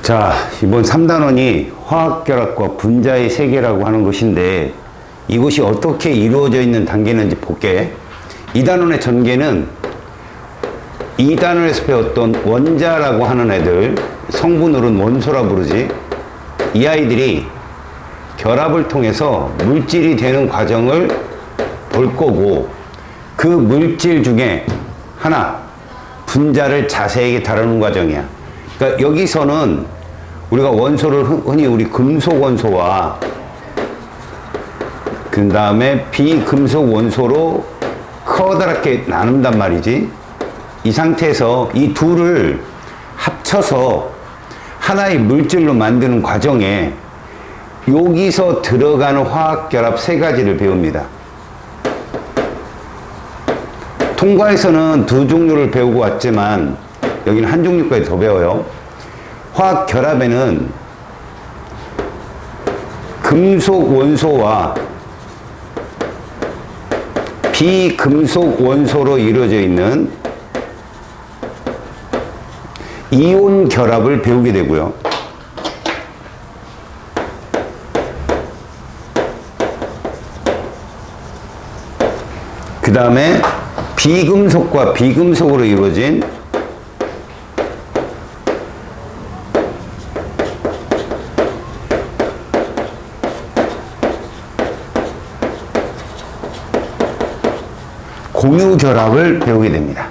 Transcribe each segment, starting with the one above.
자, 이번 3단원이 화학결합과 분자의 세계라고 하는 것인데 이것이 어떻게 이루어져 있는 단계인지 볼게. 2단원의 전개는 2단원에서 배웠던 원자라고 하는 애들, 성분으로는 원소라 부르지. 이 아이들이 결합을 통해서 물질이 되는 과정을 볼 거고, 그 물질 중에 하나, 분자를 자세하게 다루는 과정이야. 그러니까 여기서는 우리가 원소를 흔히 우리 금속 원소와 그 다음에 비금속 원소로 커다랗게 나눈단 말이지. 이 상태에서 이 둘을 합쳐서 하나의 물질로 만드는 과정에 여기서 들어가는 화학결합 세 가지를 배웁니다. 통과에서는 두 종류를 배우고 왔지만 여기는 한 종류까지 더 배워요. 화학결합에는 금속 원소와 비금속 원소로 이루어져 있는 이온 결합을 배우게 되고요. 그 다음에 비금속과 비금속으로 이루어진 공유 결합을 배우게 됩니다.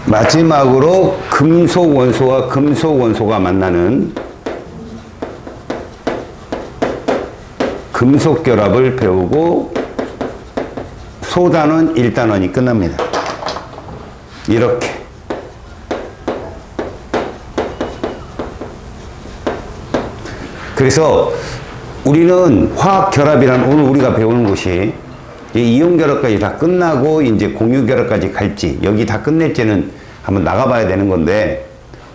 마지막으로 금속 원소와 금속 원소가 만나는 금속 결합을 배우고 소단원 1단원이 끝납니다. 이렇게. 그래서 우리는 화학결합이란 오늘 우리가 배우는 것이 이온결합까지 다 끝나고 이제 공유결합까지 갈지 여기 다 끝낼지는 한번 나가봐야 되는 건데,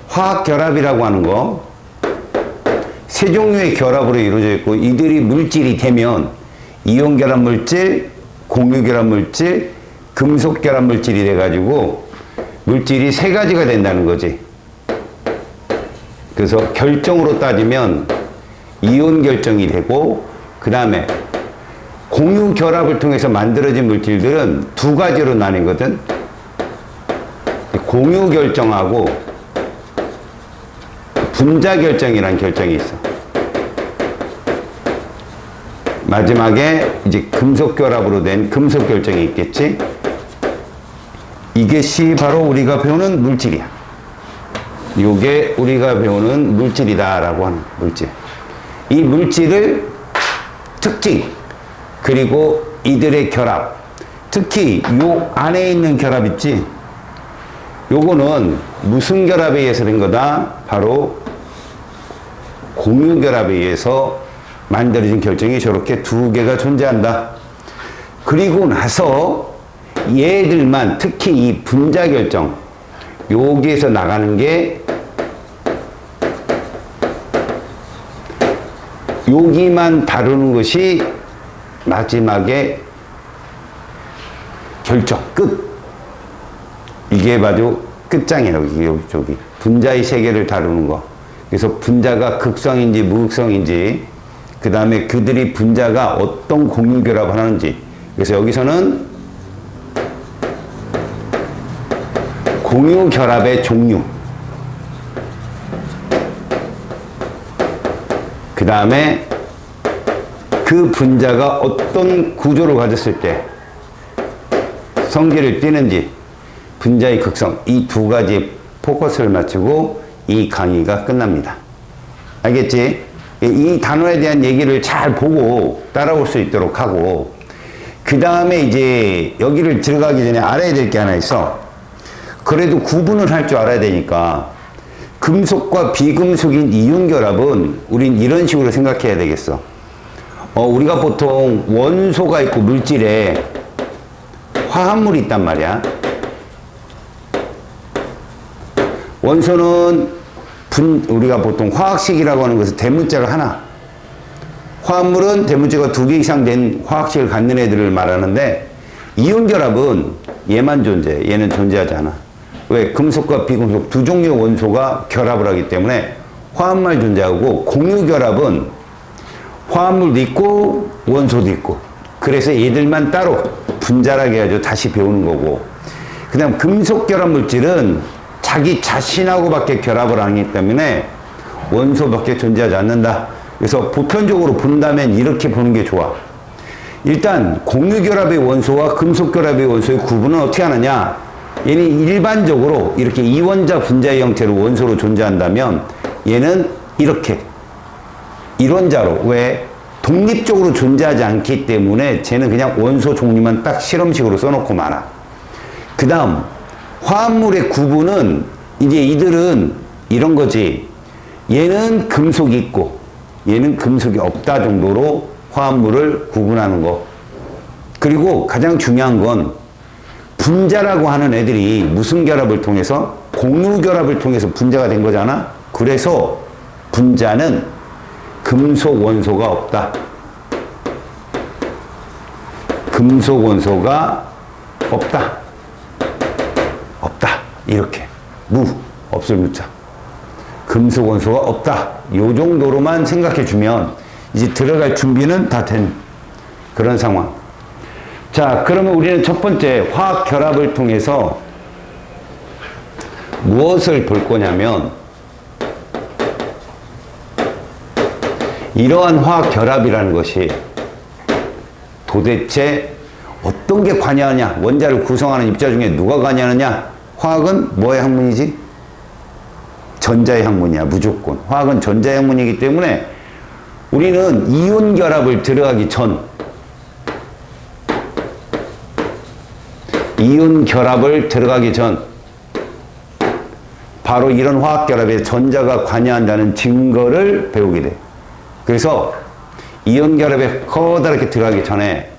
화학결합이라고 하는 거 세 종류의 결합으로 이루어져 있고 이들이 물질이 되면 이온결합 물질, 공유결합 물질, 금속결합 물질이 돼가지고 물질이 세 가지가 된다는 거지. 그래서 결정으로 따지면 이온 결정이 되고, 그 다음에 공유 결합을 통해서 만들어진 물질들은 두 가지로 나뉘거든. 공유 결정하고 분자 결정이라는 결정이 있어. 마지막에 이제 금속 결합으로 된 금속 결정이 있겠지. 이것이 바로 우리가 배우는 물질이야. 이게 우리가 배우는 물질이다라고 하는 물질. 이 물질을 특징, 그리고 이들의 결합, 특히 요 안에 있는 결합 있지? 요거는 무슨 결합에 의해서 된 거다? 바로 공유 결합에 의해서 만들어진 결정이 저렇게 두 개가 존재한다. 그리고 나서 얘들만, 특히 이 분자 결정, 여기에서 나가는 게 여기만 다루는 것이 마지막에 결정, 끝. 이게 바로 끝장이에요. 여기 분자의 세계를 다루는 거. 그래서 분자가 극성인지 무극성인지, 그 다음에 그들이 분자가 어떤 공유 결합을 하는지. 그래서 여기서는 공유 결합의 종류, 그 다음에 그 분자가 어떤 구조를 가졌을 때 성질을 띠는지, 분자의 극성, 이 두 가지 포커스를 맞추고 이 강의가 끝납니다. 알겠지? 이 단어에 대한 얘기를 잘 보고 따라올 수 있도록 하고, 그 다음에 이제 여기를 들어가기 전에 알아야 될 게 하나 있어. 그래도 구분을 할 줄 알아야 되니까 금속과 비금속인 이온결합은 우린 이런 식으로 생각해야 되겠어. 우리가 보통 원소가 있고 물질에 화합물이 있단 말이야. 원소는 우리가 보통 화학식이라고 하는 것은 대문자가 하나, 화합물은 대문자가 2개 이상 된 화학식을 갖는 애들을 말하는데, 이온결합은 얘만 존재해. 얘는 존재하지 않아. 왜? 금속과 비금속 두 종류의 원소가 결합을 하기 때문에 화합만 존재하고, 공유결합은 화합물도 있고 원소도 있고, 그래서 얘들만 따로 분자라게 해가지고 다시 배우는 거고, 그 다음 금속결합 물질은 자기 자신하고밖에 결합을 안 하기 때문에 원소밖에 존재하지 않는다. 그래서 보편적으로 본다면 이렇게 보는 게 좋아. 일단 공유결합의 원소와 금속결합의 원소의 구분은 어떻게 하느냐, 얘는 일반적으로 이렇게 이원자 분자의 형태로 원소로 존재한다면 얘는 이렇게 일원자로, 왜? 독립적으로 존재하지 않기 때문에 쟤는 그냥 원소 종류만 딱 실험식으로 써놓고 말아. 그 다음 화합물의 구분은 이제 이들은 이런 거지. 얘는 금속이 있고 얘는 금속이 없다 정도로 화합물을 구분하는 거. 그리고 가장 중요한 건 분자라고 하는 애들이 무슨 결합을 통해서? 공유결합을 통해서 분자가 된 거잖아. 그래서 분자는 금속 원소가 없다. 금속 원소가 없다. 없다. 이렇게. 없을 무자. 금속 원소가 없다. 요 정도로만 생각해 주면 이제 들어갈 준비는 다 된 그런 상황. 자, 그러면 우리는 첫 번째 화학 결합을 통해서 무엇을 볼 거냐면, 이러한 화학 결합이라는 것이 도대체 어떤 게 관여하냐? 원자를 구성하는 입자 중에 누가 관여하느냐? 화학은 뭐의 학문이지? 전자의 학문이야, 무조건. 화학은 전자의 학문이기 때문에 우리는 이온 결합을 들어가기 전, 이온 결합을 들어가기 전, 바로 이런 화학 결합에 전자가 관여한다는 증거를 배우게 돼. 그래서 이온 결합에 커다랗게 들어가기 전에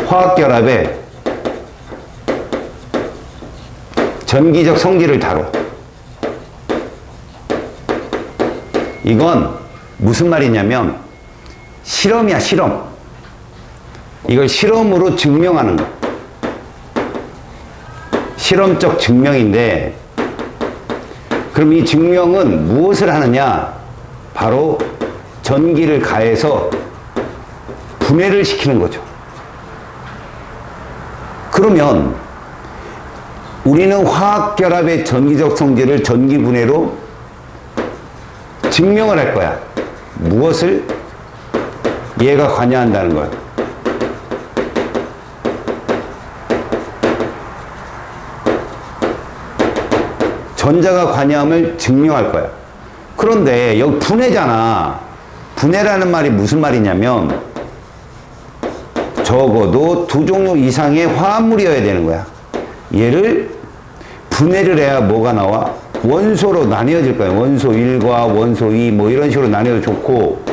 화학 결합의 전기적 성질을 다뤄. 이건 무슨 말이냐면 실험이야, 실험. 이걸 실험으로 증명하는 거. 실험적 증명인데, 그럼 이 증명은 무엇을 하느냐? 바로 전기를 가해서 분해를 시키는 거죠. 그러면 우리는 화학결합의 전기적 성질을 전기분해로 증명을 할 거야. 무엇을? 얘가 관여한다는 거야. 전자가 관여함을 증명할 거야. 그런데 여기 분해잖아. 분해라는 말이 무슨 말이냐면 적어도 두 종류 이상의 화합물이어야 되는 거야. 얘를 분해를 해야 뭐가 나와? 원소로 나뉘어질 거야. 원소 1과 원소 2 뭐 이런 식으로 나뉘어도 좋고,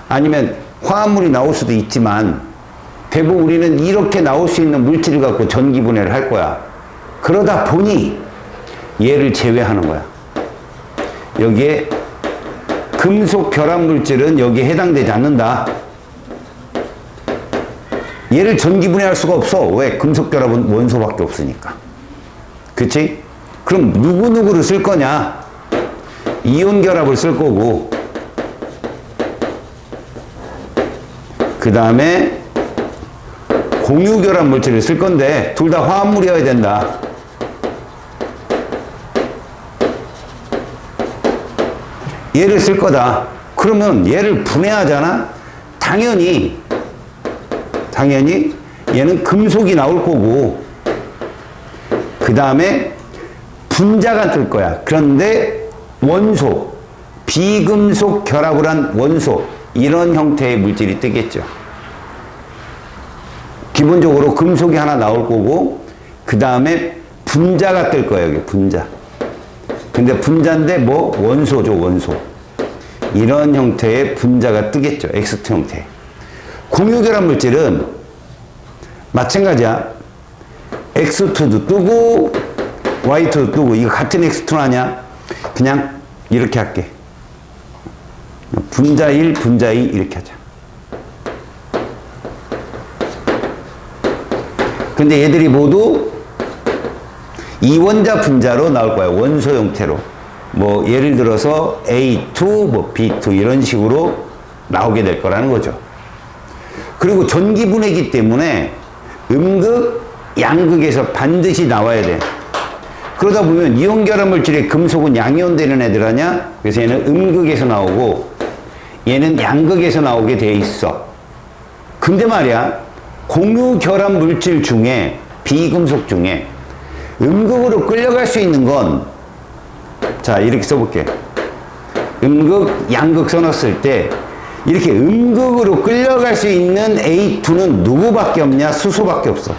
아니면 화합물이 나올 수도 있지만 대부분 우리는 이렇게 나올 수 있는 물질을 갖고 전기 분해를 할 거야. 그러다 보니 얘를 제외하는 거야. 여기에 금속 결합 물질은 여기에 해당되지 않는다. 얘를 전기 분해할 수가 없어. 왜? 금속 결합은 원소밖에 없으니까. 그치? 그럼 누구누구를 쓸 거냐? 이온 결합을 쓸 거고, 그 다음에 공유 결합 물질을 쓸 건데 둘 다 화합물이어야 된다. 얘를 쓸 거다. 그러면 얘를 분해하잖아? 당연히 얘는 금속이 나올 거고, 그 다음에 분자가 뜰 거야. 그런데 원소, 비금속 결합을 한 원소, 이런 형태의 물질이 뜨겠죠. 기본적으로 금속이 하나 나올 거고, 그 다음에 분자가 뜰 거예요. 여기 분자. 근데 분자인데 뭐? 원소죠, 원소. 이런 형태의 분자가 뜨겠죠. X2 형태. 공유결합 물질은 마찬가지야. X2도 뜨고 Y2도 뜨고. 이거 같은 X2 아니야? 그냥 이렇게 할게. 분자 1, 분자 2 이렇게 하자. 근데 얘들이 모두 이원자 분자로 나올 거예요. 원소 형태로. 뭐 예를 들어서 A2, 뭐 B2 이런 식으로 나오게 될 거라는 거죠. 그리고 전기분해이기 때문에 음극, 양극에서 반드시 나와야 돼. 그러다 보면 이온 결합 물질의 금속은 양이온 되는 애들 아냐? 그래서 얘는 음극에서 나오고 얘는 양극에서 나오게 돼 있어. 근데 말이야, 공유 결합 물질 중에 비금속 중에 음극으로 끌려갈 수 있는 건, 자 이렇게 써볼게. 음극, 양극 써놨을 때 이렇게 음극으로 끌려갈 수 있는 A2는 누구밖에 없냐? 수소밖에 없어.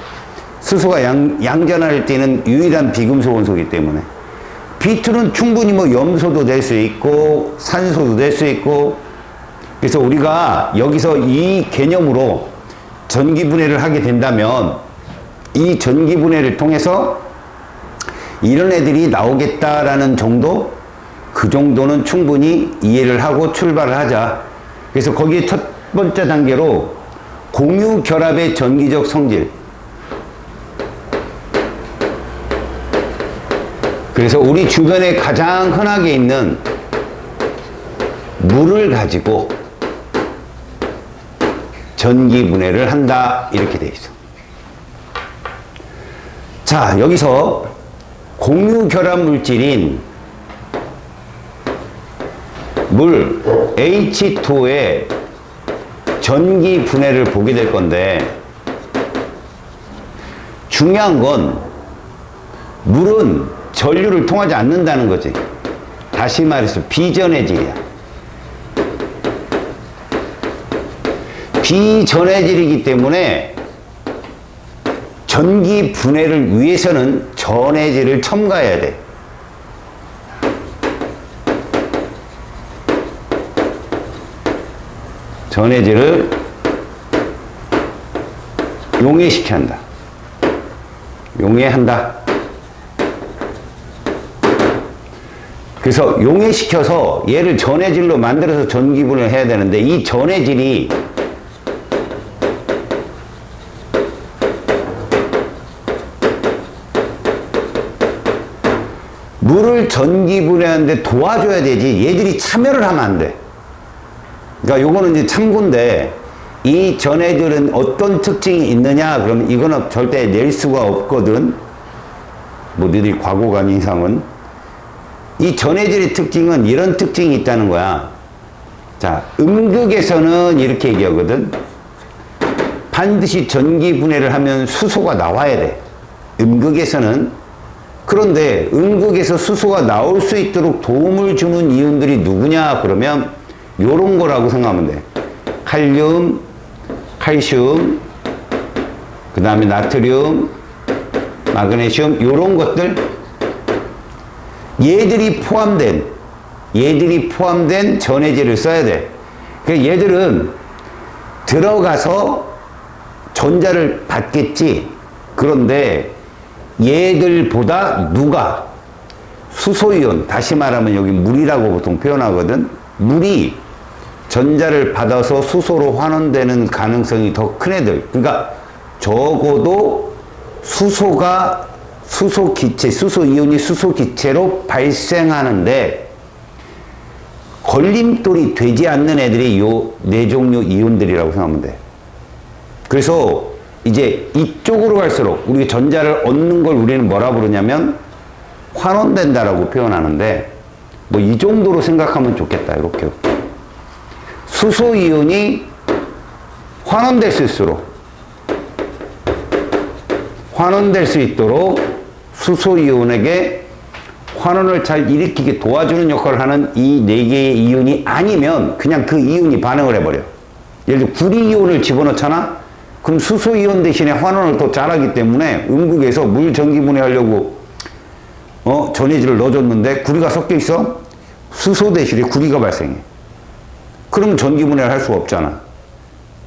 수소가 양전할 때는 유일한 비금속 원소이기 때문에. B2는 충분히 뭐 염소도 될 수 있고 산소도 될 수 있고. 그래서 우리가 여기서 이 개념으로 전기분해를 하게 된다면 이 전기분해를 통해서 이런 애들이 나오겠다라는 정도, 그 정도는 충분히 이해를 하고 출발을 하자. 그래서 거기에 첫 번째 단계로 공유 결합의 전기적 성질. 그래서 우리 주변에 가장 흔하게 있는 물을 가지고 전기분해를 한다, 이렇게 돼 있어. 자, 여기서 공유 결합 물질인 물 H2의 전기 분해를 보게 될 건데, 중요한 건 물은 전류를 통하지 않는다는 거지. 다시 말해서 비전해질이야. 비전해질이기 때문에 전기 분해를 위해서는 전해질을 첨가해야 돼. 전해질을 용해시켜야 한다. 용해한다. 그래서 용해시켜서 얘를 전해질로 만들어서 전기분해를 해야 되는데, 이 전해질이 물을 전기분해하는데 도와줘야 되지, 얘들이 참여를 하면 안 돼. 그러니까 요거는 이제 참고인데, 이 전해질은 어떤 특징이 있느냐? 그러면 이거는 절대 낼 수가 없거든. 뭐 너희들이 과거가 아닌 이상은. 이 전해질의 특징은 이런 특징이 있다는 거야. 자, 음극에서는 이렇게 얘기하거든. 반드시 전기분해를 하면 수소가 나와야 돼. 음극에서는. 그런데 음극에서 수소가 나올 수 있도록 도움을 주는 이온들이 누구냐? 그러면 요런 거라고 생각하면 돼. 칼륨, 칼슘, 그 다음에 나트륨, 마그네슘, 요런 것들. 얘들이 포함된 전해질을 써야 돼. 그러니까 얘들은 들어가서 전자를 받겠지. 그런데 얘들보다 누가 수소이온, 다시 말하면 여기 물이라고 보통 표현하거든. 물이 전자를 받아서 수소로 환원되는 가능성이 더 큰 애들. 그러니까 적어도 수소가 수소기체, 수소이온이 수소기체로 발생하는데 걸림돌이 되지 않는 애들이 요 네 종류 이온들이라고 생각하면 돼. 그래서 이제 이쪽으로 갈수록 우리 전자를 얻는 걸 우리는 뭐라 부르냐면 환원된다라고 표현하는데, 뭐 이 정도로 생각하면 좋겠다. 이렇게 수소이온이 환원될 수 있도록 수소이온에게 환원을 잘 일으키게 도와주는 역할을 하는 이 네 개의 이온이 아니면 그냥 그 이온이 반응을 해버려. 예를 들어 구리이온을 집어넣잖아? 그럼 수소이온 대신에 환원을 더 잘하기 때문에 음극에서 물 전기분해하려고 전해질을 넣어줬는데 구리가 섞여 있어? 수소 대신에 구리가 발생해. 그러면 전기분해를 할 수가 없잖아.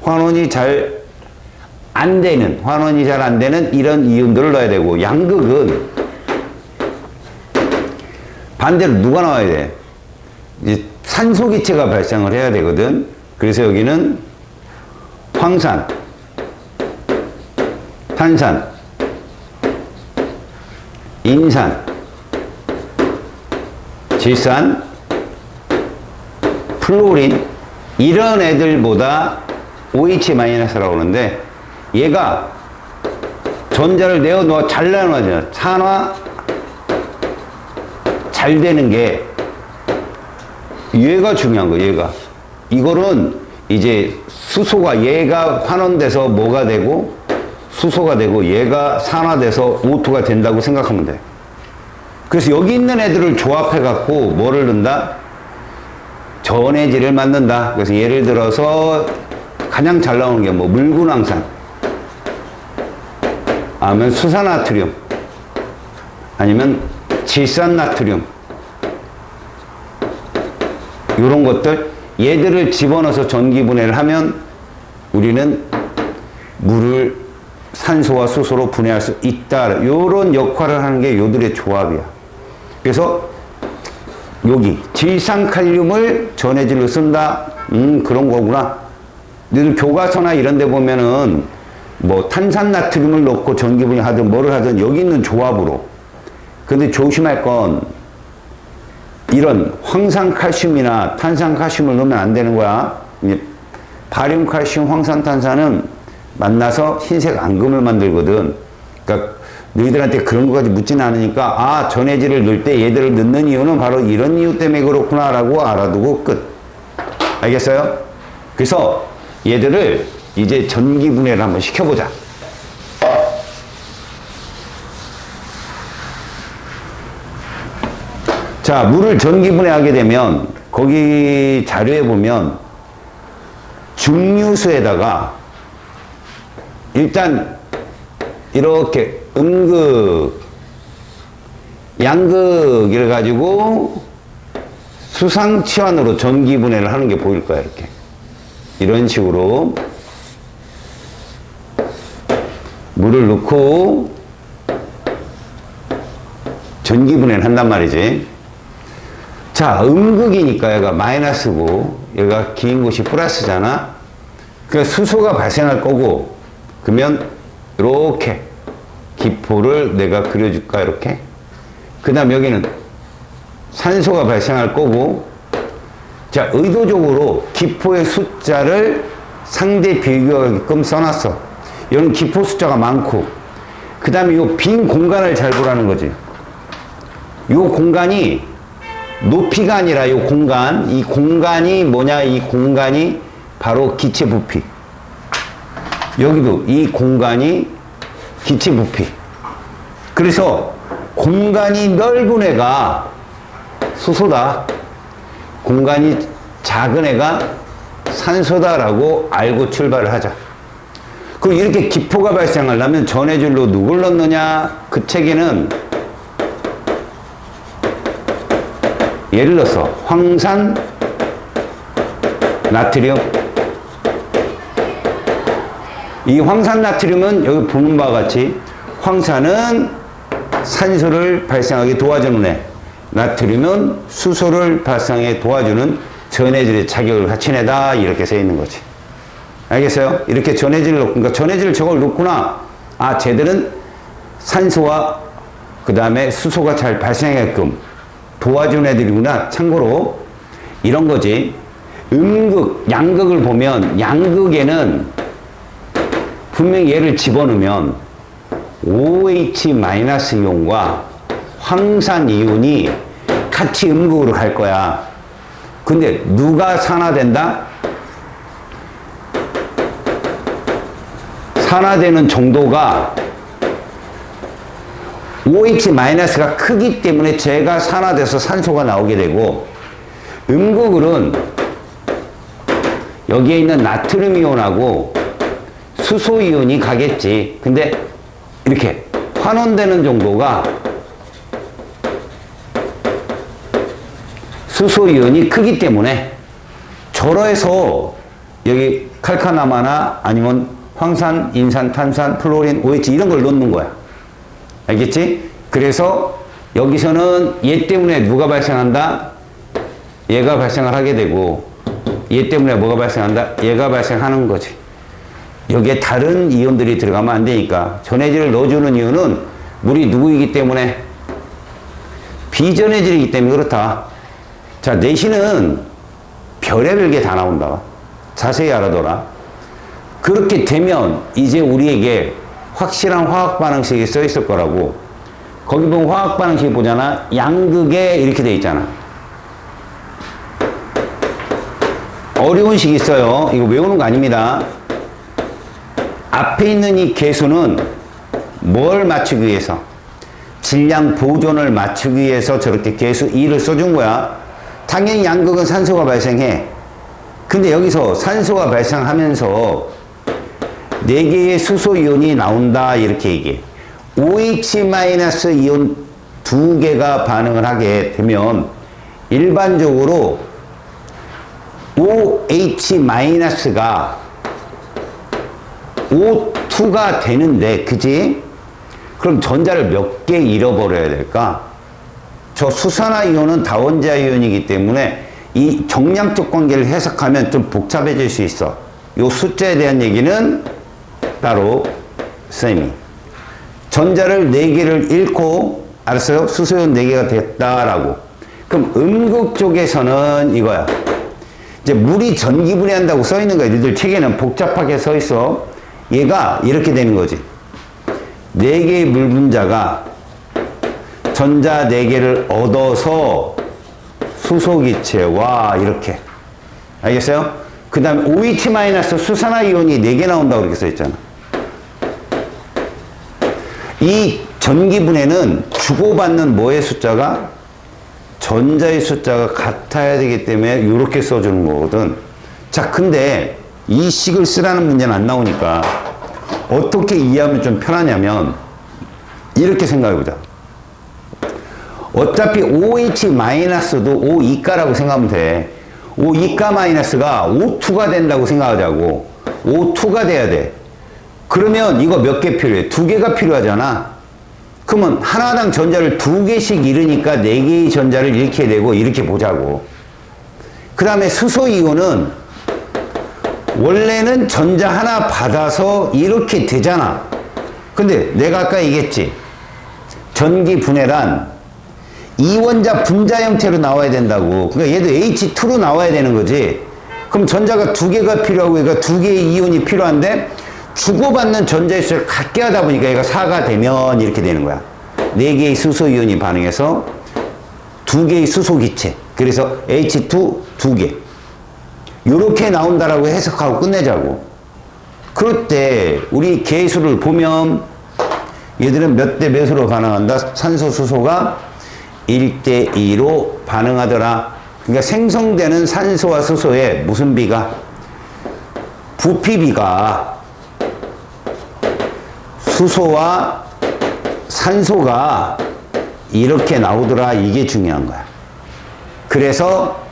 환원이 잘 안 되는 이런 이온들을 넣어야 되고, 양극은 반대로 누가 나와야 돼? 이제 산소 기체가 발생을 해야 되거든. 그래서 여기는 황산, 탄산, 인산, 질산, 플로린 이런 애들보다 OH-라고 그러는데 얘가 전자를 내어놓아 잘 나눠져. 산화 잘 되는 게 얘가 중요한 거예요. 얘가 이거는 이제 수소가 얘가 환원돼서 뭐가 되고 수소가 되고 얘가 산화돼서 O2가 된다고 생각하면 돼. 그래서 여기 있는 애들을 조합해 갖고 뭐를 넣는다? 전해질을 만든다. 그래서 예를 들어서 가장 잘 나오는 게 뭐 물군황산 아니면 수산나트륨 아니면 질산나트륨 이런 것들 얘들을 집어넣어서 전기분해를 하면 우리는 물을 산소와 수소로 분해할 수 있다. 이런 역할을 하는 게 요들의 조합이야. 그래서 여기 질산칼륨을 전해질로 쓴다. 그런 거구나. 늘 교과서나 이런 데 보면은 뭐 탄산나트륨을 넣고 전기분해 하든 뭐를 하든 여기 있는 조합으로. 근데 조심할 건 이런 황산칼슘이나 탄산칼슘을 넣으면 안 되는 거야. 바륨칼슘, 황산탄산은 만나서 흰색 앙금을 만들거든. 그러니까 너희들한테 그런 거까지 묻지는 않으니까 아 전해질을 넣을 때 얘들을 넣는 이유는 바로 이런 이유 때문에 그렇구나 라고 알아두고 끝. 알겠어요? 그래서 얘들을 이제 전기분해를 한번 시켜보자. 자, 물을 전기분해하게 되면 거기 자료에 보면 중류수에다가 일단 이렇게 음극, 양극 이래가지고 수상치환으로 전기분해를 하는 게 보일 거야. 이렇게 이런 식으로 물을 넣고 전기분해를 한단 말이지. 자, 음극이니까 얘가 마이너스고 얘가 긴 곳이 플러스잖아. 그러니까 수소가 발생할 거고 그러면 이렇게 기포를 내가 그려줄까 이렇게. 그 다음 여기는 산소가 발생할 거고. 자, 의도적으로 기포의 숫자를 상대 비교하게끔 써놨어. 여기는 기포 숫자가 많고 그 다음에 이 빈 공간을 잘 보라는 거지. 이 공간이 높이가 아니라 이 공간, 이 공간이 뭐냐? 이 공간이 바로 기체 부피. 여기도 이 공간이 기체 부피. 그래서 공간이 넓은 애가 수소다. 공간이 작은 애가 산소다라고 알고 출발을 하자. 그럼 이렇게 기포가 발생하려면 전해질로 누굴 넣느냐? 그 책에는 예를 들어서 황산, 나트륨. 이 황산 나트륨은 여기 보는 바와 같이 황산은 산소를 발생하게 도와주는 애, 나트륨은 수소를 발생하게 도와주는 전해질의 자격을 갖춘 애다. 이렇게 써 있는 거지. 알겠어요? 이렇게 전해질을 놓고, 그러니까 전해질 저걸 놓구나. 아, 쟤들은 산소와 그 다음에 수소가 잘 발생하게끔 도와준 애들이구나. 참고로 이런 거지. 음극, 양극을 보면 양극에는 분명히 얘를 집어넣으면 OH-이온과 황산 이온이 같이 음극으로 갈 거야. 근데 누가 산화된다? 산화되는 정도가 OH-가 크기 때문에 쟤가 산화돼서 산소가 나오게 되고, 음극을은 여기에 있는 나트륨 이온하고 수소 이온이 가겠지. 근데 이렇게 환원되는 정도가 수소 이온이 크기 때문에 절어해서 여기 칼카나마나 아니면 황산, 인산, 탄산, 플로린, OH 이런 걸 넣는 거야. 알겠지? 그래서 여기서는 얘 때문에 누가 발생한다? 얘가 발생을 하게 되고, 얘 때문에 뭐가 발생한다? 얘가 발생하는 거지. 여기에 다른 이온들이 들어가면 안 되니까 전해질을 넣어주는 이유는 물이 누구이기 때문에 비전해질이기 때문에 그렇다. 자, 내신은 별의별 게 다 나온다. 자세히 알아둬라. 그렇게 되면 이제 우리에게 확실한 화학 반응식이 써 있을 거라고. 거기 보면 화학 반응식 보잖아. 양극에 이렇게 돼 있잖아. 어려운 식 있어요. 이거 외우는 거 아닙니다. 앞에 있는 이 계수는 뭘 맞추기 위해서? 질량 보존을 맞추기 위해서 저렇게 계수 2를 써준 거야. 당연히 양극은 산소가 발생해. 근데 여기서 산소가 발생하면서 4개의 수소이온이 나온다 이렇게 얘기해. OH- 이온 2개가 반응을 하게 되면 일반적으로 OH-가 O2가 되는데, 그지? 그럼 전자를 몇 개 잃어버려야 될까? 저 수산화이온은 다원자이온이기 때문에 이 정량적 관계를 해석하면 좀 복잡해질 수 있어. 요 숫자에 대한 얘기는 따로 쌤이. 전자를 4개를 잃고, 알았어요? 수소이온 4개가 됐다라고. 그럼 음극 쪽에서는 이거야. 이제 물이 전기분해한다고 써 있는 거야. 니들 책에는 복잡하게 써 있어. 얘가 이렇게 되는 거지. 4개의 물 분자가 전자 4개를 얻어서 수소기체와 이렇게. 알겠어요? 그 다음에 OH- 수산화이온이 4개 나온다고 그렇게 써 있잖아. 이 전기분해는 주고받는 뭐의 숫자가? 전자의 숫자가 같아야 되기 때문에 이렇게 써주는 거거든. 자, 근데 이 식을 쓰라는 문제는 안 나오니까 어떻게 이해하면 좀 편하냐면 이렇게 생각해보자. 어차피 OH-도 O2가라고 생각하면 돼. O2가 마이너스가 O2가 된다고 생각하자고. O2가 돼야 돼. 그러면 이거 몇 개 필요해? 2개가 필요하잖아. 그러면 하나당 전자를 2개씩 잃으니까 4개의 전자를 잃게 되고 이렇게 보자고. 그 다음에 수소이온은 원래는 전자 하나 받아서 이렇게 되잖아. 근데 내가 아까 얘기했지. 전기 분해란 이원자 분자 형태로 나와야 된다고. 그러니까 얘도 H2로 나와야 되는 거지. 그럼 전자가 2개가 필요하고 얘가 2개의 이온이 필요한데 주고받는 전자의 수를 같게 하다 보니까 얘가 4가 되면 이렇게 되는 거야. 4개의 수소이온이 반응해서 2개의 수소기체. 그래서 H2 2개. 요렇게 나온다라고 해석하고 끝내자고. 그럴 때 우리 계수를 보면 얘들은 몇 대 몇으로 반응한다? 산소 수소가 1대 2로 반응하더라. 그러니까 생성되는 산소와 수소의 무슨 비가? 부피비가 수소와 산소가 이렇게 나오더라. 이게 중요한 거야. 그래서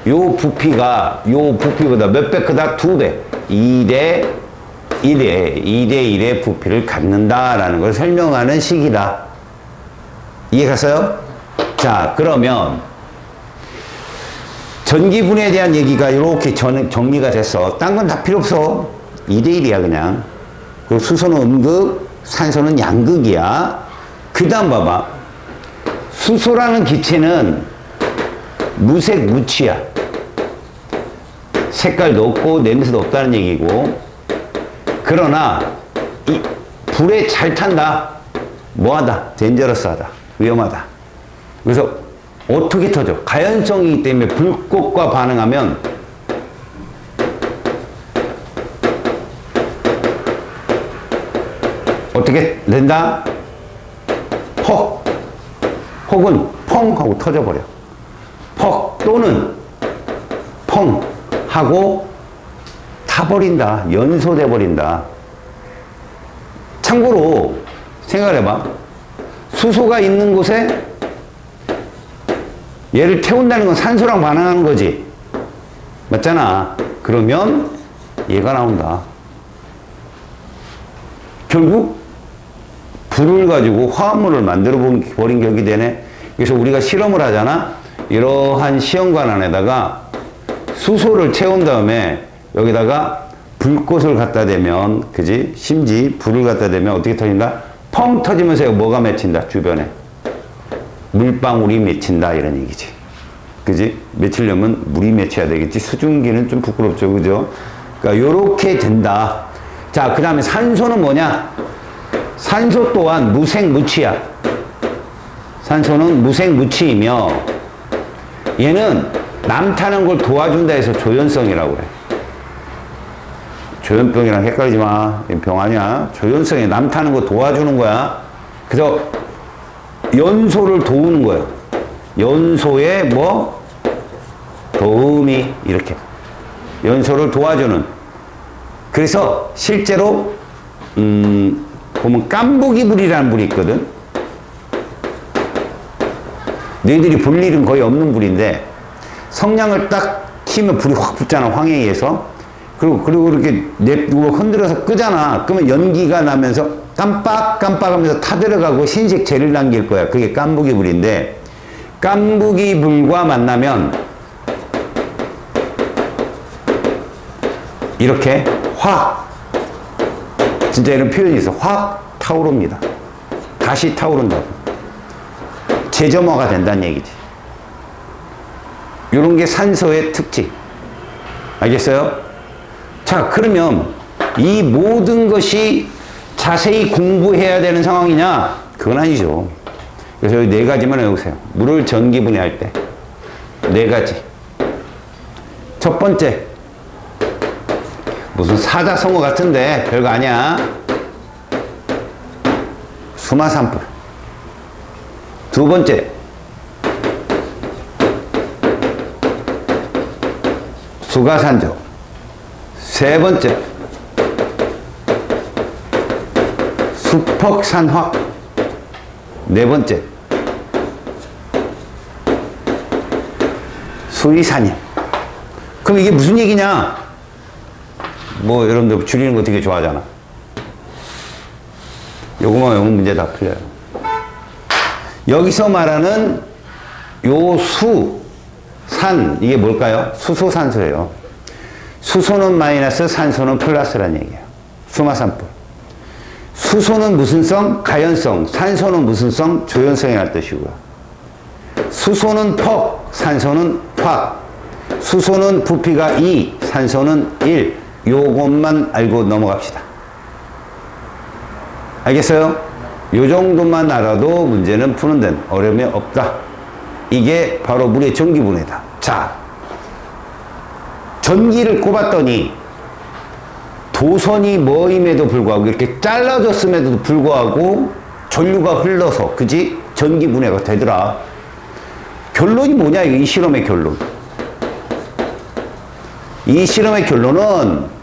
요 부피보다 몇 배 크다? 2배. 2대 1의 부피를 갖는다라는 걸 설명하는 식이다. 이해 갔어요? 자, 그러면 전기분해에 대한 얘기가 이렇게 정리가 됐어. 딴 건 다 필요 없어. 2대 1이야 그냥. 그리고 수소는 음극, 산소는 양극이야. 그 다음 봐봐. 수소라는 기체는 무색 무취야. 색깔도 없고 냄새도 없다는 얘기고. 그러나 이 불에 잘 탄다. 뭐하다? 덴저러스하다. 위험하다. 그래서 어떻게 터져? 가연성이기 때문에 불꽃과 반응하면 어떻게 된다? 퍽. 혹은 펑 하고 터져버려. 퍽 또는 펑 하고 타버린다. 연소돼 버린다. 참고로 생각해봐. 수소가 있는 곳에 얘를 태운다는 건 산소랑 반응하는 거지. 맞잖아. 그러면 얘가 나온다. 결국 불을 가지고 화합물을 만들어 버린 격이 되네. 그래서 우리가 실험을 하잖아. 이러한 시험관 안에다가 수소를 채운 다음에 여기다가 불꽃을 갖다 대면, 그지? 심지 불을 갖다 대면 어떻게 터진다? 펑 터지면서 뭐가 맺힌다, 주변에. 물방울이 맺힌다 이런 얘기지. 그지? 맺히려면 물이 맺혀야 되겠지. 수증기는 좀 부끄럽죠. 그죠? 그러니까 요렇게 된다. 자, 그 다음에 산소는 뭐냐? 산소 또한 무생무치야. 산소는 무생무치이며 얘는 남 타는 걸 도와준다 해서 조연성이라고 그래. 조현병이랑 헷갈리지 마. 병 아니야. 조현성이 남 타는 거 도와주는 거야. 그래서 연소를 도우는 거예요. 연소에 뭐 도움이 이렇게 연소를 도와주는. 그래서 실제로 보면 깐부기불이라는 불이 있거든. 너희들이 볼 일은 거의 없는 불인데 성냥을 딱 키면 불이 확 붙잖아. 황해에서. 그리고 이렇게 냅두고 흔들어서 끄잖아. 그러면 연기가 나면서 깜빡깜빡 하면서 타들어가고 흰색 재를 남길 거야. 그게 깐부기불인데 깐부기불과 만나면 이렇게 확 진짜 이런 표현이 있어. 확 타오릅니다. 다시 타오른다고. 재점화가 된다는 얘기지. 이런 게 산소의 특징. 알겠어요? 자, 그러면 이 모든 것이 자세히 공부해야 되는 상황이냐? 그건 아니죠. 그래서 여기 네 가지만 외우세요. 물을 전기분해할 때. 네 가지. 첫 번째. 무슨 사자성어 같은데 별거 아니야. 수마산불. 두 번째. 수가산조. 세 번째. 수퍽산화. 네 번째. 수의산임. 그럼 이게 무슨 얘기냐? 뭐 여러분들 줄이는 거 되게 좋아하잖아. 요거만 외우면 문제 다 풀려요. 여기서 말하는 요 수, 산, 이게 뭘까요? 수소산소예요. 수소는 마이너스, 산소는 플러스라는 얘기예요. 수마산불. 수소는 무슨 성? 가연성. 산소는 무슨 성? 조연성이라는 뜻이고요. 수소는 퍽, 산소는 확. 수소는 부피가 2, 산소는 1. 요것만 알고 넘어갑시다. 알겠어요? 요 정도만 알아도 문제는 푸는 데는 어려움이 없다. 이게 바로 물의 전기분해다. 자, 전기를 꼽았더니 도선이 뭐임에도 불구하고 이렇게 잘라졌음에도 불구하고 전류가 흘러서 그지? 전기분해가 되더라. 결론이 뭐냐? 이 실험의 결론. 이 실험의 결론은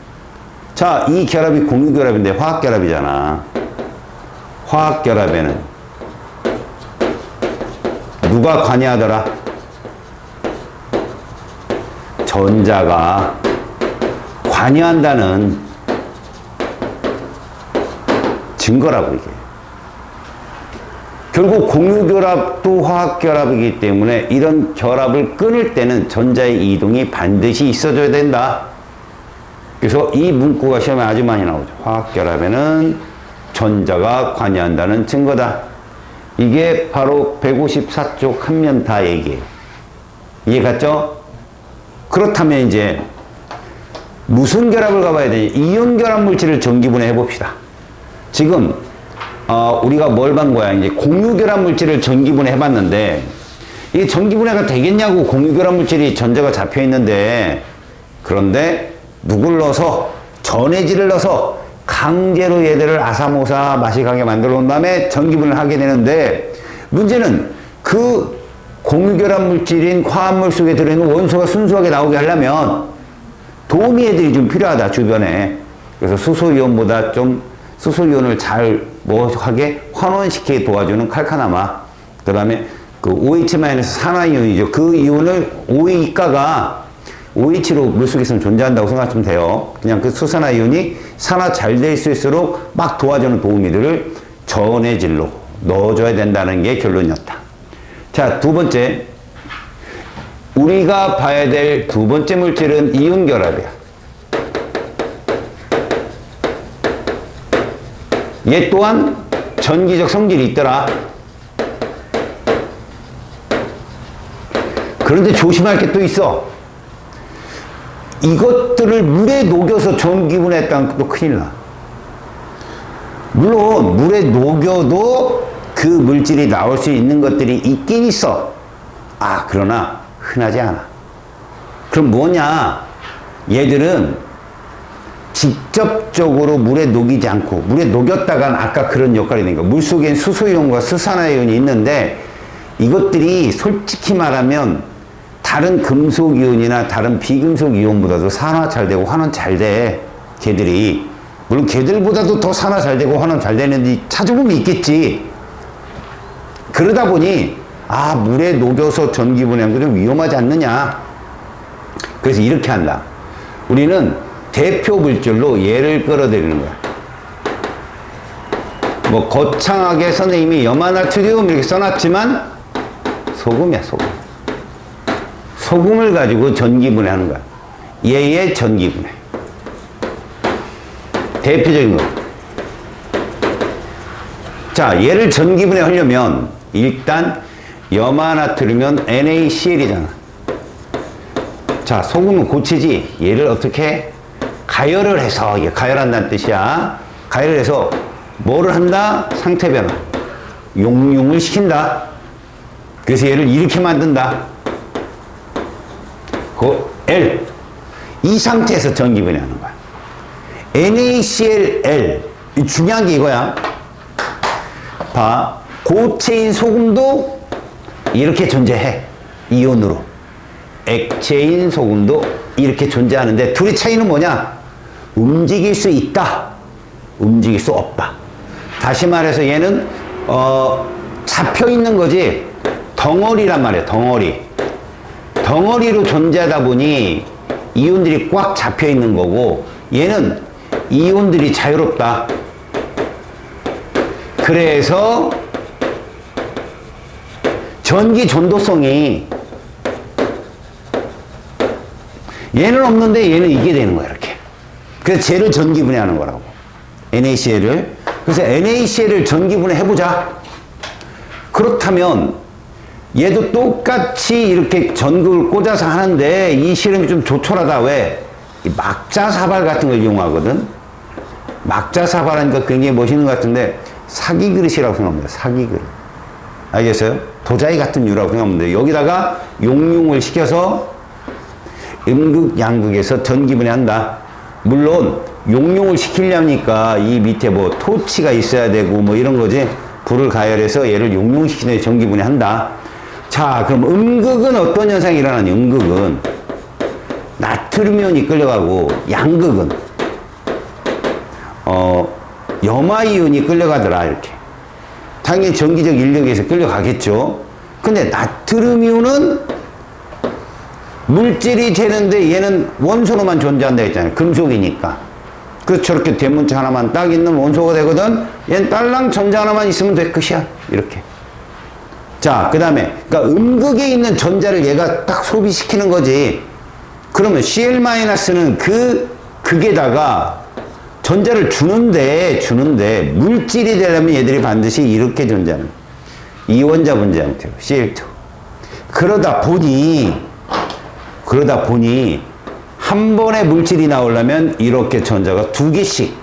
자, 이 결합이 공유결합인데 화학결합이잖아. 화학결합에는 누가 관여하더라? 전자가 관여한다는 증거라고 이게. 결국 공유결합도 화학결합이기 때문에 이런 결합을 끊을 때는 전자의 이동이 반드시 있어줘야 된다. 그래서 이 문구가 시험에 아주 많이 나오죠. 화학결합에는 전자가 관여한다는 증거다. 이게 바로 154쪽 한 면 다 얘기예요. 이해 갔죠? 그렇다면 이제 무슨 결합을 가봐야 되냐? 이온 결합 물질을 전기분해해 봅시다. 지금 우리가 뭘 본 거야? 이제 공유결합 물질을 전기분해 해봤는데 이게 전기분해가 되겠냐고. 공유결합 물질이 전자가 잡혀 있는데, 그런데 누굴 넣어서 전해질을 넣어서 강제로 얘들을 아사모사 마시가게 만들어 놓은 다음에 전기분해를 하게 되는데, 문제는 그 공유결합 물질인 화합물 속에 들어있는 원소가 순수하게 나오게 하려면 도움이 애들이 좀 필요하다, 주변에. 그래서 수소이온보다 좀 수소이온을 잘 하게 환원시키게 도와주는 칼카나마. 그 다음에 그 OH- 산화이온이죠. 그 이온을 OE가가 OH로 물속에 있으면 존재한다고 생각하시면 돼요. 그냥 그 수산화이온이 산화 잘 될 수 있도록 막 도와주는 도우미들을 전해질로 넣어줘야 된다는 게 결론이었다. 자, 두 번째. 우리가 봐야 될 두 번째 물질은 이온결합이야. 얘 또한 전기적 성질이 있더라. 그런데 조심할 게 또 있어. 이것들을 물에 녹여서 전기분해했다는 것도 큰일 나. 물론 물에 녹여도 그 물질이 나올 수 있는 것들이 있긴 있어. 그러나 흔하지 않아. 그럼 뭐냐? 얘들은 직접적으로 물에 녹이지 않고, 물에 녹였다간 아까 그런 역할이 되는 거야. 물속엔 수소이온과 수산화이온이 있는데, 이것들이 솔직히 말하면 다른 금속이온이나 다른 비금속이온보다도 산화 잘 되고 환원 잘 돼. 걔들이. 물론 걔들보다도 더 산화 잘 되고 환원 잘 되는데 찾아보면 있겠지. 그러다 보니 물에 녹여서 전기분해한 거 좀 위험하지 않느냐. 그래서 이렇게 한다. 우리는 대표 물질로 얘를 끌어들이는 거야. 뭐 거창하게 선생님이 염화나트륨 이렇게 써놨지만 소금이야, 소금. 소금을 가지고 전기분해하는 거야. 얘의 전기분해. 대표적인 거. 자, 얘를 전기분해 하려면 일단 염화나트륨은 NaCl이잖아. 자, 소금은 고치지. 얘를 어떻게 가열을 해서, 이게 가열한다는 뜻이야. 가열을 해서 뭐를 한다? 상태 변화. 용융을 시킨다. 그래서 얘를 이렇게 만든다. 그 L. 이 상태에서 전기분해하는 거야. NaClL. 중요한 게 이거야. 봐. 고체인 소금도 이렇게 존재해. 이온으로. 액체인 소금도 이렇게 존재하는데 둘의 차이는 뭐냐? 움직일 수 있다. 움직일 수 없다. 다시 말해서 얘는 잡혀 있는 거지. 덩어리란 말이야. 덩어리. 덩어리로 존재하다 보니 이온들이 꽉 잡혀 있는 거고, 얘는 이온들이 자유롭다. 그래서 전기 전도성이 얘는 없는데 얘는 이게 되는 거야, 이렇게. 그래서 쟤를 전기분해하는 거라고. NaCl을. 그래서 NaCl을 전기분해 해보자. 그렇다면 얘도 똑같이 이렇게 전극을 꽂아서 하는데 이 실험이 좀 조촐하다. 왜? 이 막자사발 같은 걸 이용하거든. 막자사발하니까 굉장히 멋있는 것 같은데 사기 그릇이라고 생각합니다. 사기 그릇. 알겠어요? 도자기 같은 유라고 생각합니다. 여기다가 용융을 시켜서 음극, 양극에서 전기분해한다. 물론 용융을 시키려니까 이 밑에 뭐 토치가 있어야 되고 뭐 이런 거지. 불을 가열해서 얘를 용융시키는 전기분해한다. 자, 그럼 음극은 어떤 현상이 일어나냐? 음극은 나트륨이온이 끌려가고, 양극은 염화이온이 끌려가더라. 이렇게. 당연히 전기적 인력에서 끌려가겠죠. 근데 나트륨이온은 물질이 되는데 얘는 원소로만 존재한다 했잖아요. 금속이니까. 그래서 저렇게 대문자 하나만 딱 있는 원소가 되거든. 얘는 딸랑 전자 하나만 있으면 돼. 끝이야. 이렇게. 자, 그 다음에 그러니까 음극에 있는 전자를 얘가 딱 소비시키는 거지. 그러면 Cl-는 극에다가 전자를 주는데 물질이 되려면 얘들이 반드시 이렇게 존재하는 이원자 분자 형태로 Cl2. 그러다 보니 한 번에 물질이 나오려면 이렇게 전자가 두 개씩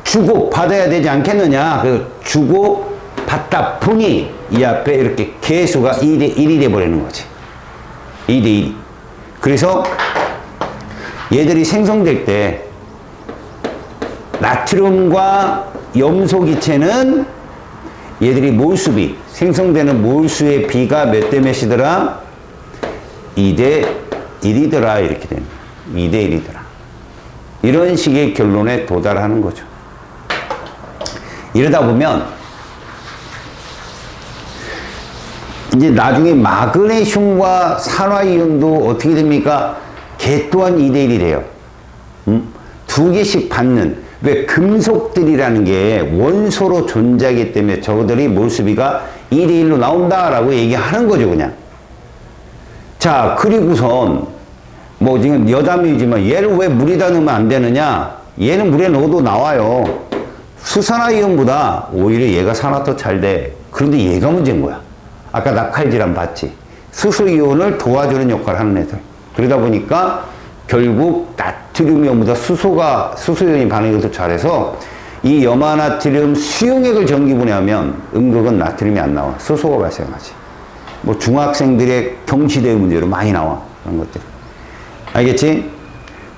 주고 받아야 되지 않겠느냐. 그래서 주고 받다 보니 이 앞에 이렇게 개수가 2대 1이 돼버리는 거지. 2대 1. 그래서 얘들이 생성될 때 나트륨과 염소 기체는 얘들이 몰수비, 생성되는 몰수의 비가 몇 대 몇이더라? 2대 1이더라. 이렇게 되는 거야. 2대 1이더라. 이런 식의 결론에 도달하는 거죠. 이러다 보면 이제 나중에 마그네슘과 산화이온도 어떻게 됩니까? 걔 또한 2대 1이 돼요. 두 개씩 받는. 왜? 금속들이라는 게 원소로 존재하기 때문에 저들이 몰수비가 2대 1로 나온다라고 얘기하는 거죠, 그냥. 자, 그리고선 뭐 지금 여담이지만 얘를 왜 물에다 넣으면 안 되느냐? 얘는 물에 넣어도 나와요. 수산화이온보다 오히려 얘가 산화 더 잘 돼. 그런데 얘가 문제인 거야. 아까 낙활질환 봤지? 수소이온을 도와주는 역할을 하는 애들. 그러다 보니까 결국 나트륨이온보다 수소이온이 반응을 더 잘해서 이 염화나트륨 수용액을 전기분해하면 음극은 나트륨이 안 나와. 수소가 발생하지. 뭐 중학생들의 경시대의 문제로 많이 나와. 그런 것들. 알겠지?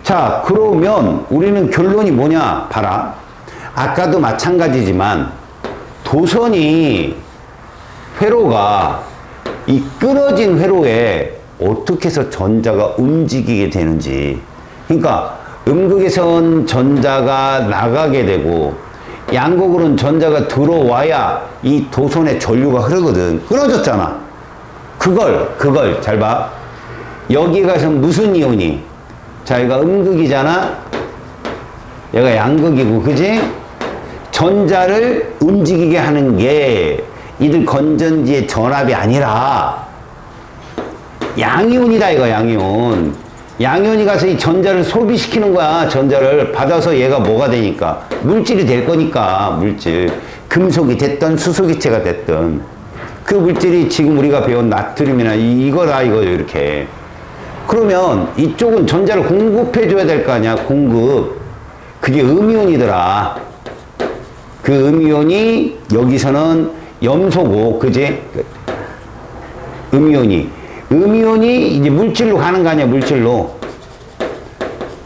자, 그러면 우리는 결론이 뭐냐? 봐라. 아까도 마찬가지지만 도선이 회로가 이 끊어진 회로에 어떻게 해서 전자가 움직이게 되는지. 그러니까 음극에선 전자가 나가게 되고 양극으로는 전자가 들어와야 이 도선에 전류가 흐르거든. 끊어졌잖아. 그걸 잘 봐. 여기 가서 무슨 이온이? 자, 얘가 음극이잖아. 얘가 양극이고, 그지? 전자를 움직이게 하는 게 이들 건전지의 전압이 아니라 양이온이다, 이거 양이온. 양이온이 가서 이 전자를 소비시키는 거야. 전자를 받아서 얘가 뭐가 되니까. 물질이 될 거니까, 물질. 금속이 됐던 수소기체가 됐던. 그 물질이 지금 우리가 배운 나트륨이나 이거다, 이거요, 이렇게. 그러면 이쪽은 전자를 공급해줘야 될 거 아니야, 공급. 그게 음이온이더라. 그 음이온이 여기서는 염소고, 그지? 음이온이 이제 물질로 가는 거 아니야, 물질로.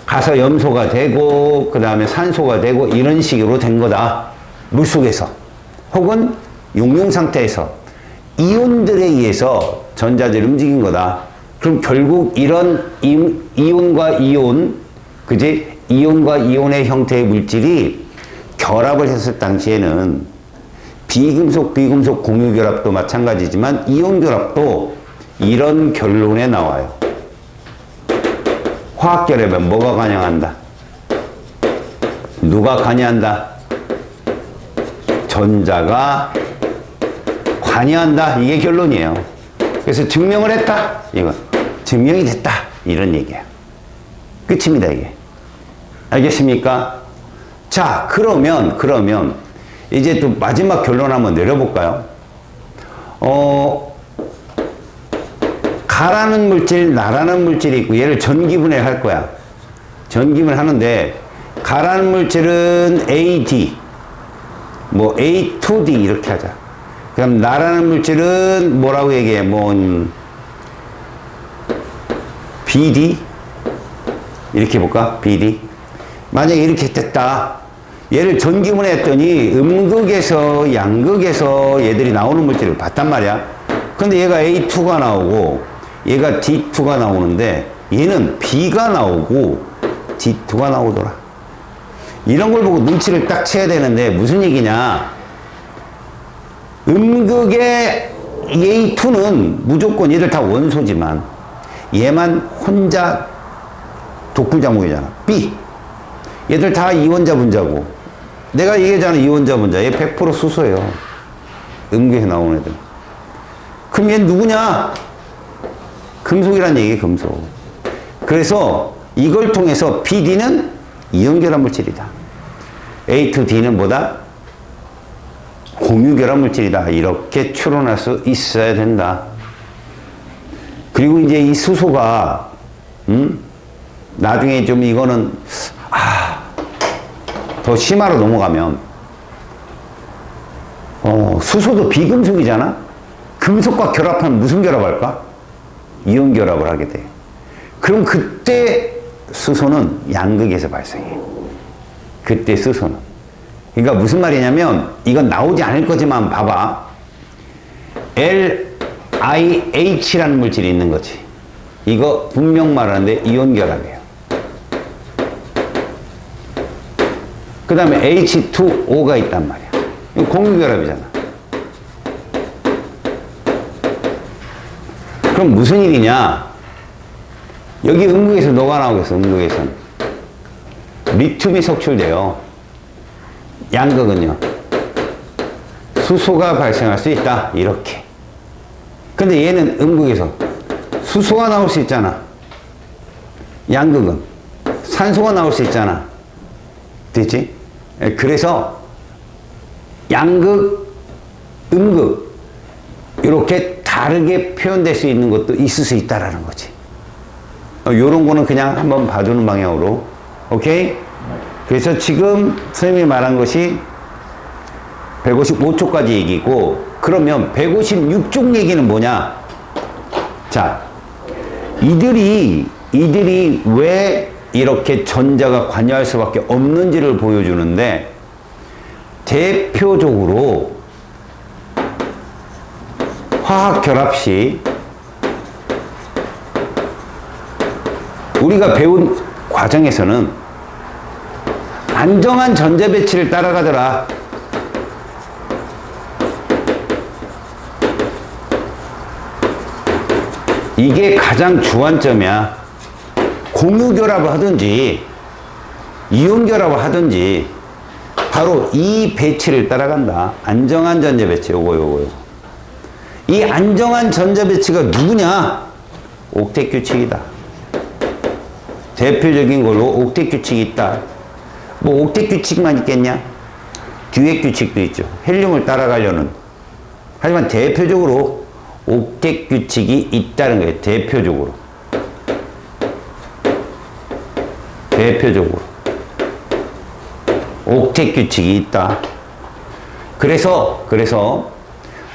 가서 염소가 되고, 그 다음에 산소가 되고, 이런 식으로 된 거다. 물 속에서. 혹은 용융 상태에서. 이온들에 의해서 전자들이 움직인 거다. 그럼 결국 이런 이온과 이온, 그지? 이온과 이온의 형태의 물질이 결합을 했을 당시에는 비금속 공유결합도 마찬가지지만 이온결합도 이런 결론에 나와요. 화학결합에 뭐가 관여한다? 누가 관여한다? 전자가 관여한다. 이게 결론이에요. 그래서 증명을 했다. 이거 증명이 됐다. 이런 얘기예요. 끝입니다, 이게. 알겠습니까? 자, 그러면 이제 또 마지막 결론 한번 내려볼까요? 가라는 물질, 나라는 물질이 있고 얘를 전기분해를 할 거야. 전기분해를 하는데 가라는 물질은 AD, 뭐 A2D 이렇게 하자. 그럼 나라는 물질은 뭐라고 얘기해? BD? 이렇게 볼까? BD. 만약에 이렇게 됐다. 얘를 전기분해 했더니 음극에서 양극에서 얘들이 나오는 물질을 봤단 말이야. 근데 얘가 A2가 나오고 얘가 D2가 나오는데 얘는 B가 나오고 D2가 나오더라. 이런 걸 보고 눈치를 딱 채야 되는데 무슨 얘기냐? 음극의 A2는 무조건 얘들 다 원소지만 얘만 혼자 독불장군이잖아. B. 얘들 다 이원자 분자고. 내가 얘기하잖아, 이원자 분자. 얘 100% 수소예요. 음극에서 나오는 애들. 그럼 얘 누구냐? 금속이란 얘기예요, 금속. 그래서 이걸 통해서 BD는 이온결합 물질이다. A2D는 뭐다? 공유결합 물질이다. 이렇게 추론할 수 있어야 된다. 그리고 이제 이 수소가, 나중에 좀 이거는, 더 심화로 넘어가면, 수소도 비금속이잖아? 금속과 결합하면 무슨 결합할까? 이온 결합을 하게 돼. 그럼 그때 수소는 양극에서 발생해. 그때 수소는. 그러니까 무슨 말이냐면, 이건 나오지 않을 거지만 봐봐. LiH라는 물질이 있는 거지. 이거 분명 말하는데 이온 결합이에요. 그 다음에 H2O가 있단 말이야. 이거 공유 결합이잖아. 그럼 무슨 일이냐? 여기 음극에서 뭐가 나오겠어? 음극에서는 리튬이 석출돼요. 양극은요, 수소가 발생할 수 있다. 이렇게. 근데 얘는 음극에서 수소가 나올 수 있잖아. 양극은 산소가 나올 수 있잖아. 되지? 그래서 양극, 음극 이렇게 다 다르게 표현될 수 있는 것도 있을 수 있다라는 거지. 요런 거는 그냥 한번 봐주는 방향으로. 오케이? 그래서 지금 선생님이 말한 것이 155쪽까지 얘기고, 그러면 156쪽 얘기는 뭐냐? 자, 이들이 왜 이렇게 전자가 관여할 수밖에 없는지를 보여주는데, 대표적으로 화학 결합 시 우리가 배운 과정에서는 안정한 전자 배치를 따라가더라. 이게 가장 주안점이야. 공유 결합을 하든지 이온 결합을 하든지 바로 이 배치를 따라간다. 안정한 전자 배치. 요거. 이 안정한 전자 배치가 누구냐? 옥텟 규칙이다. 대표적인 걸로 옥텟 규칙이 있다. 뭐 옥텟 규칙만 있겠냐? 듀엣 규칙도 있죠. 헬륨을 따라가려는. 하지만 대표적으로 옥텟 규칙이 있다는 거예요. 대표적으로. 옥텟 규칙이 있다. 그래서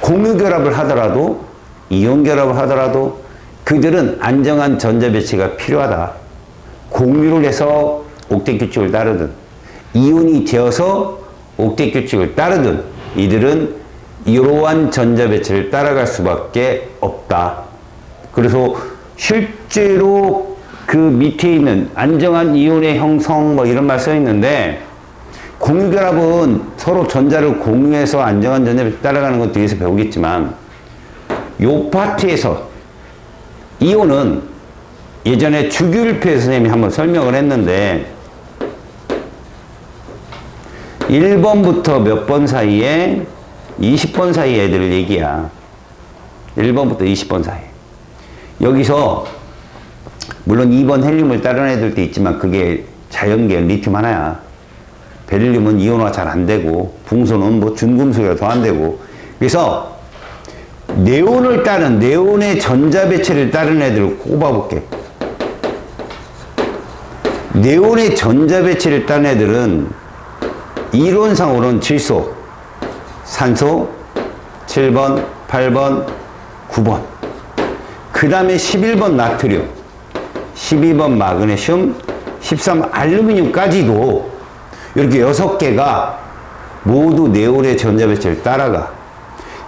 공유 결합을 하더라도 이온 결합을 하더라도 그들은 안정한 전자 배치가 필요하다. 공유를 해서 옥텟 규칙을 따르든 이온이 되어서 옥텟 규칙을 따르든 이들은 이러한 전자 배치를 따라갈 수밖에 없다. 그래서 실제로 그 밑에 있는 안정한 이온의 형성 뭐 이런 말 써 있는데, 공유결합은 서로 전자를 공유해서 안정한 전자를 따라가는 것 뒤에서 배우겠지만, 요 파트에서 이온은 예전에 주기율표에서 선생님이 한번 설명을 했는데 1번부터 몇 번 사이에 20번 사이 애들 얘기야. 1번부터 20번 사이. 여기서 물론 2번 헬륨을 따르는 애들도 있지만 그게 자연계열 리튬 하나야. 베릴륨은 이온화 잘 안 되고, 붕소는 뭐 준금속이라 더 안 되고. 그래서 네온의 전자 배치를 따르는 애들을 꼽아볼게. 네온의 전자 배치를 따르는 애들은 이론상으로는 질소, 산소, 7번, 8번, 9번. 그 다음에 11번 나트륨, 12번 마그네슘, 13번 알루미늄까지도 이렇게 6개가 모두 네온의 전자 배치를 따라가.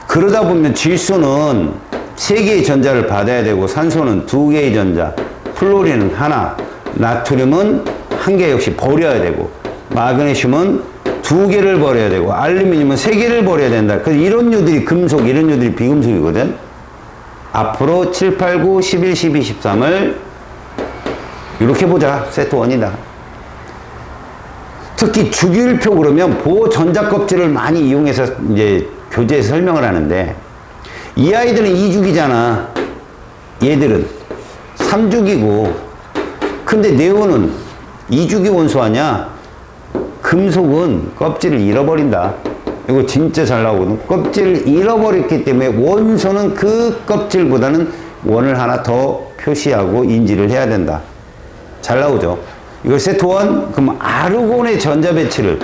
그러다 보면 질소는 3개의 전자를 받아야 되고, 산소는 2개의 전자, 플로린은 하나, 나트륨은 1개 역시 버려야 되고, 마그네슘은 2개를 버려야 되고, 알루미늄은 3개를 버려야 된다. 그래서 이런 류들이 금속, 이런 류들이 비금속이거든. 앞으로 7, 8, 9, 11, 12, 13을 이렇게 보자. 세트 1이다. 특히 주기율표 그러면 보호 전자 껍질을 많이 이용해서 이제 교재에서 설명을 하는데, 이 아이들은 2주기잖아. 얘들은 3주기고, 근데 네온은 2주기 원소 아니야? 금속은 껍질을 잃어버린다. 이거 진짜 잘 나오거든. 껍질을 잃어버렸기 때문에 원소는 그 껍질보다는 원을 하나 더 표시하고 인지를 해야 된다. 잘 나오죠? 이걸 세트 1, 그럼 아르곤의 전자 배치를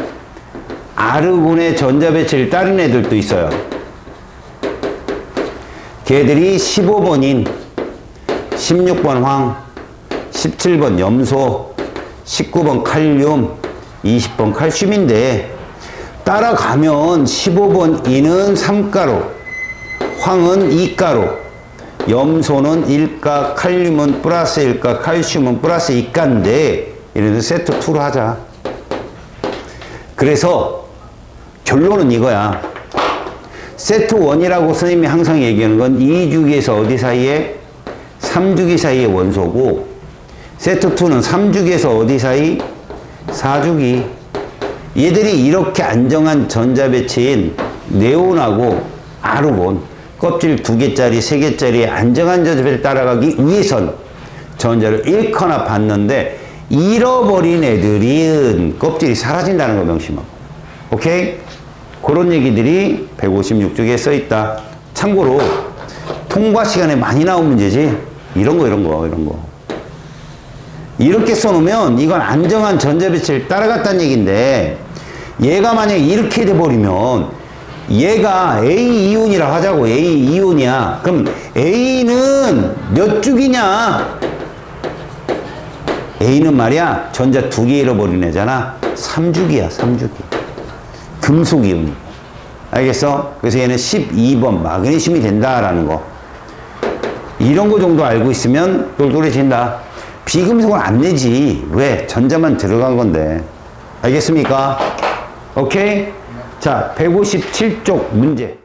따른 애들도 있어요. 걔들이 15번인 16번 황, 17번 염소, 19번 칼륨, 20번 칼슘인데, 따라가면 15번 인은 3가로, 황은 2가로, 염소는 1가, 칼륨은 플러스 1가, 칼슘은 플러스 2가인데, 이래서 세트 2로 하자. 그래서 결론은 이거야. 세트 1이라고 선생님이 항상 얘기하는 건 2주기에서 어디 사이에? 3주기 사이의 원소고, 세트 2는 3주기에서 어디 사이? 4주기. 얘들이 이렇게 안정한 전자 배치인 네온하고 아르곤, 껍질 2개짜리, 3개짜리 안정한 전자 배치를 따라가기 위해선 전자를 잃거나 받는데, 잃어버린 애들은 껍질이 사라진다는 거 명심하고. 오케이? 그런 얘기들이 156쪽에 써 있다. 참고로 통과 시간에 많이 나온 문제지. 이런 거. 이렇게 써놓으면 이건 안정한 전자배치를 따라갔다는 얘기인데, 얘가 만약에 이렇게 돼버리면 얘가 A 이온이라 하자고. A 이온이야. 그럼 A는 몇 죽이냐? A는 말이야 전자 2개 잃어버린 애잖아. 3죽이야 3죽이. 금속이온이. 알겠어? 그래서 얘는 12번 마그네슘이 된다라는 거. 이런 거 정도 알고 있으면 똘똘해진다. 비금속은 안 내지. 왜? 전자만 들어간 건데. 알겠습니까? 오케이? 자, 157쪽 문제.